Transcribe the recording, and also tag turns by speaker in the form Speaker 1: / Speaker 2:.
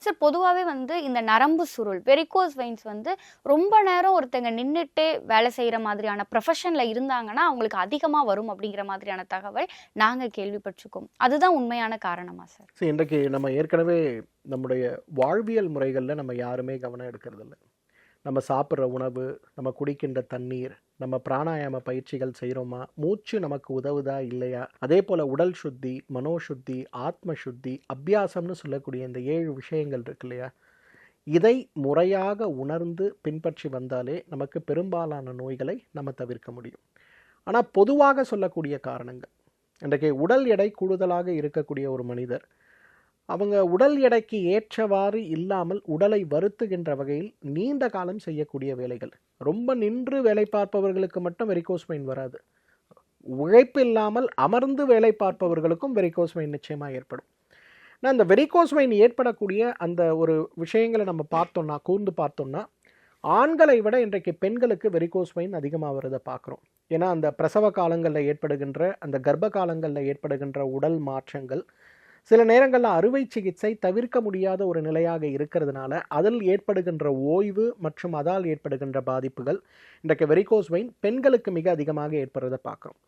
Speaker 1: Sir பொதுவாகவே வந்து இந்த நரம்பு சுருள் வெரிகோஸ் வெயின்ஸ் வந்து ரொம்ப நேரம் ஒருத்தங்க நின்றுட்டே வேலை செய்கிற மாதிரியான ப்ரொஃபஷனில் இருந்தாங்கன்னா அவங்களுக்கு அதிகமாக வரும் அப்படிங்கிற மாதிரியான தகவல் நாங்கள் கேள்விப்பட்டிருக்கோம். அதுதான் உண்மையான காரணமா சார்?
Speaker 2: சரி, இன்றைக்கு நம்ம ஏற்கனவே நம்முடைய வாழ்வியல் முறைகளில் நம்ம யாருமே கவனம் எடுக்கிறதில்ல. நம்ம சாப்பிட்ற உணவு, நம்ம குடிக்கின்ற தண்ணீர், நம்ம பிராணாயாம பயிற்சிகள் செய்கிறோமா, மூச்சு நமக்கு உதவுதா இல்லையா, அதே போல் உடல் சுத்தி, மனோசுத்தி, ஆத்ம சுத்தி, அபியாசம்னு சொல்லக்கூடிய இந்த 7 விஷயங்கள் இருக்கு இல்லையா, இதை முறையாக உணர்ந்து பின்பற்றி வந்தாலே நமக்கு பெரும்பாலான நோய்களை நம்ம தவிர்க்க முடியும். ஆனால் பொதுவாக சொல்லக்கூடிய காரணங்கள், இன்றைக்கு உடல் எடை கூடுதலாக இருக்கக்கூடிய ஒரு மனிதர் அவங்க உடல் எடைக்கு ஏற்றவாறு இல்லாமல் உடலை வருத்துகின்ற வகையில் நீண்ட காலம் செய்யக்கூடிய வேலைகள், ரொம்ப நின்று வேலை பார்ப்பவர்களுக்கு மட்டும் வெரிகோஸ் வெயின் வராது. உழைப்பு இல்லாமல் அமர்ந்து வேலை பார்ப்பவர்களுக்கும் வெரிகோஸ் வெயின் நிச்சயமாக ஏற்படும். ஆனால் அந்த வெரிகோஸ் வெயின் ஏற்படக்கூடிய அந்த ஒரு விஷயங்களை நம்ம பார்த்தோம்னா, கூர்ந்து பார்த்தோம்னா, ஆண்களை விட இன்றைக்கு பெண்களுக்கு வெரிகோஸ் வெயின் அதிகமாக வருதை பார்க்குறோம். ஏன்னா அந்த பிரசவ காலங்களில் ஏற்படுகின்ற, அந்த கர்ப்ப காலங்களில் ஏற்படுகின்ற உடல் மாற்றங்கள் சில நேரங்களில் அறுவை சிகிச்சை தவிர்க்க முடியாத ஒரு நிலையாக இருக்கிறதுனால அதில் ஏற்படுகின்ற ஓய்வு மற்றும் அதால் ஏற்படுகின்ற பாதிப்புகள் இன்றைக்கு வெரிகோஸ் வெயின் பெண்களுக்கு மிக அதிகமாக ஏற்படுறதை பார்க்குறோம்.